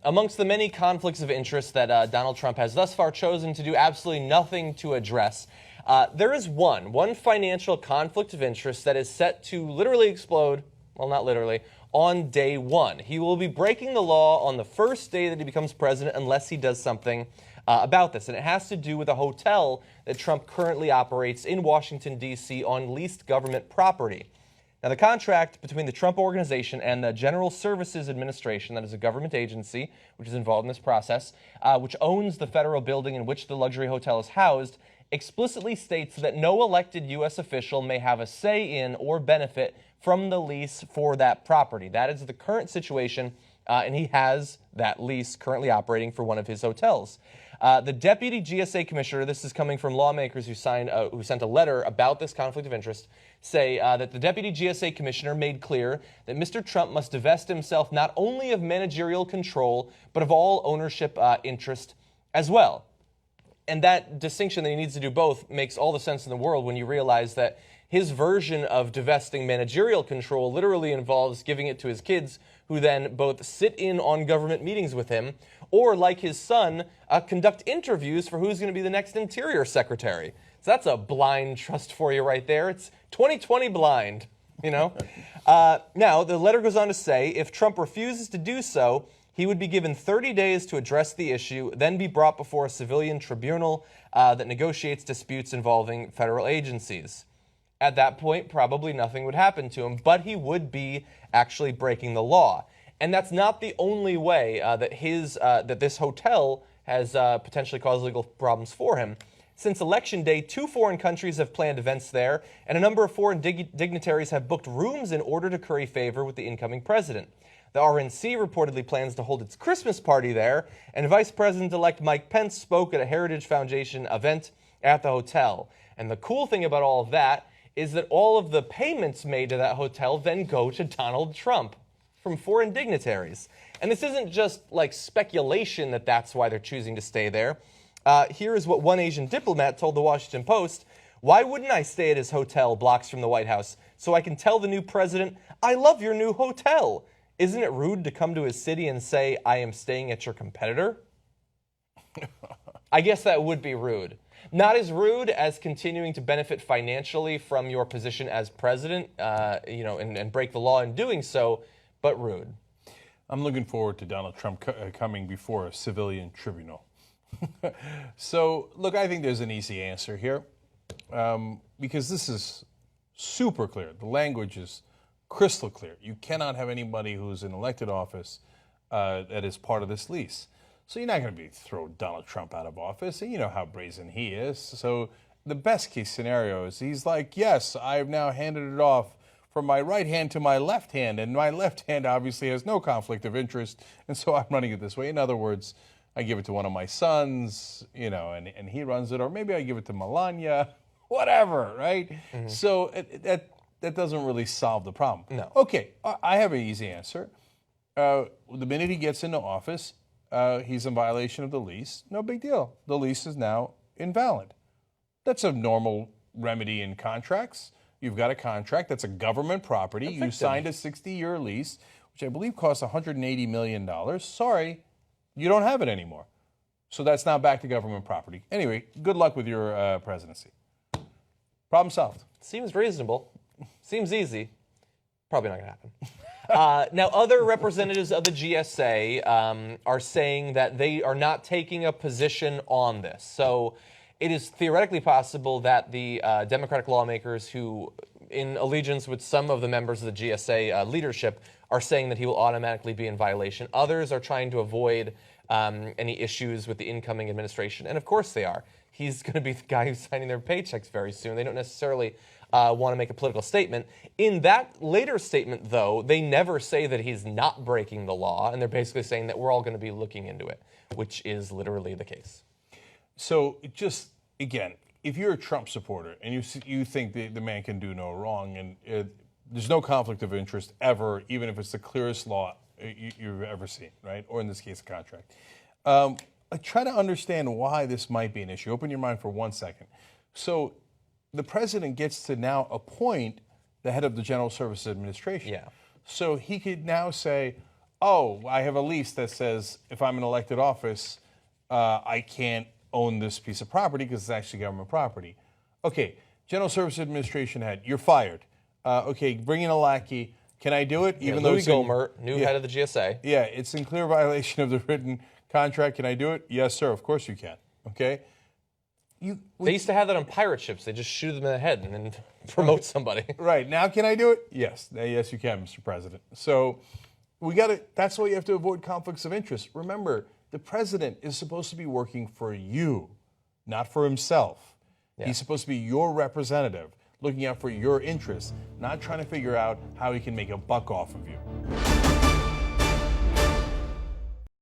Amongst the many conflicts of interest that Donald Trump has thus far chosen to do absolutely nothing to address, there is one financial conflict of interest that is set to literally explode, well, not literally, on day one. He will be breaking the law on the first day that he becomes president unless he does something about this. And it has to do with a hotel that Trump currently operates in Washington, D.C. on leased government property. Now, the contract between the Trump Organization and the General Services Administration, that is a government agency which is involved in this process, which owns the federal building in which the luxury hotel is housed, explicitly states that no elected U.S. official may have a say in or benefit from the lease for that property. That is the current situation, and he has that lease currently operating for one of his hotels. The deputy GSA commissioner, this is coming from lawmakers who sent a letter about this conflict of interest, say that the deputy GSA commissioner made clear that Mr. Trump must divest himself not only of managerial control, but of all ownership interest as well. And that distinction that he needs to do both makes all the sense in the world when you realize that his version of divesting managerial control literally involves giving it to his kids, who then both sit in on government meetings with him, or, like his son, conduct interviews for who's going to be the next Interior Secretary. So that's a blind trust for you right there. It's 2020 blind, you know? Now, the letter goes on to say, if Trump refuses to do so, he would be given 30 days to address the issue, then be brought before a civilian tribunal that negotiates disputes involving federal agencies. At that point, probably nothing would happen to him, but he would be actually breaking the law. And that's not the only way that this hotel has potentially caused legal problems for him. Since Election Day, 2 foreign countries have planned events there, and a number of foreign dignitaries have booked rooms in order to curry favor with the incoming president. The RNC reportedly plans to hold its Christmas party there, and Vice President-elect Mike Pence spoke at a Heritage Foundation event at the hotel. And the cool thing about all of that is that all of the payments made to that hotel then go to Donald Trump from foreign dignitaries. And this isn't just like speculation that that's why they're choosing to stay there. Here is what one Asian diplomat told the Washington Post: "Why wouldn't I stay at his hotel blocks from the White House so I can tell the new president, I love your new hotel? Isn't it rude to come to his city and say, I am staying at your competitor?" I guess that would be rude. Not as rude as continuing to benefit financially from your position as president, and break the law in doing so, but rude. I'm looking forward to Donald Trump coming before a civilian tribunal. So, look, I think there's an easy answer here, because this is super clear. The language is crystal clear. You cannot have anybody who's in elected office that is part of this lease. So you're not going to throw Donald Trump out of office, and you know how brazen he is. So the best case scenario is he's like, yes, I've now handed it off from my right hand to my left hand, and my left hand obviously has no conflict of interest, and so I'm running it this way. In other words, I give it to one of my sons, and he runs it, or maybe I give it to Melania, whatever, right? Mm-hmm. So that doesn't really solve the problem. No. Okay, I have an easy answer. The minute he gets into office, he's in violation of the lease. No big deal. The lease is now invalid. That's a normal remedy in contracts. You've got a contract that's a government property. You signed a 60-year lease, which I believe costs $180 million. Sorry, you don't have it anymore. So that's now back to government property. Anyway, good luck with your presidency. Problem solved. Seems reasonable. Seems easy. Probably not going to happen. Now, other representatives of the GSA are saying that they are not taking a position on this. So it is theoretically possible that the Democratic lawmakers who, in allegiance with some of the members of the GSA leadership, are saying that he will automatically be in violation. Others are trying to avoid any issues with the incoming administration. And of course they are. He's going to be the guy who's signing their paychecks very soon. They don't necessarily want to make a political statement. In that later statement, though, they never say that he's not breaking the law, and they're basically saying that we're all going to be looking into it, which is literally the case. So just, again, if you're a Trump supporter and you think the man can do no wrong, and there's no conflict of interest ever, even if it's the clearest law you've ever seen, right? Or in this case, a contract. Try to understand why this might be an issue. Open your mind for 1 second. So the president gets to now appoint the head of the General Services Administration. Yeah. So he could now say, oh, I have a lease that says if I'm in elected office, I can't own this piece of property because it's actually government property. Okay, General Services Administration head, you're fired. Okay, bring in a lackey. Can I do it? Even though Louis it's in- Gohmert, new head of the GSA. Yeah, it's in clear violation of the written contract. Can I do it? Yes, sir. Of course you can. Okay. They used to have that on pirate ships. They just shoot them in the head and then promote somebody. Right. Now can I do it? Yes. Yes, you can, Mr. President. So we got to, that's why you have to avoid conflicts of interest. Remember, the president is supposed to be working for you, not for himself. Yeah. He's supposed to be your representative, looking out for your interests, not trying to figure out how he can make a buck off of you.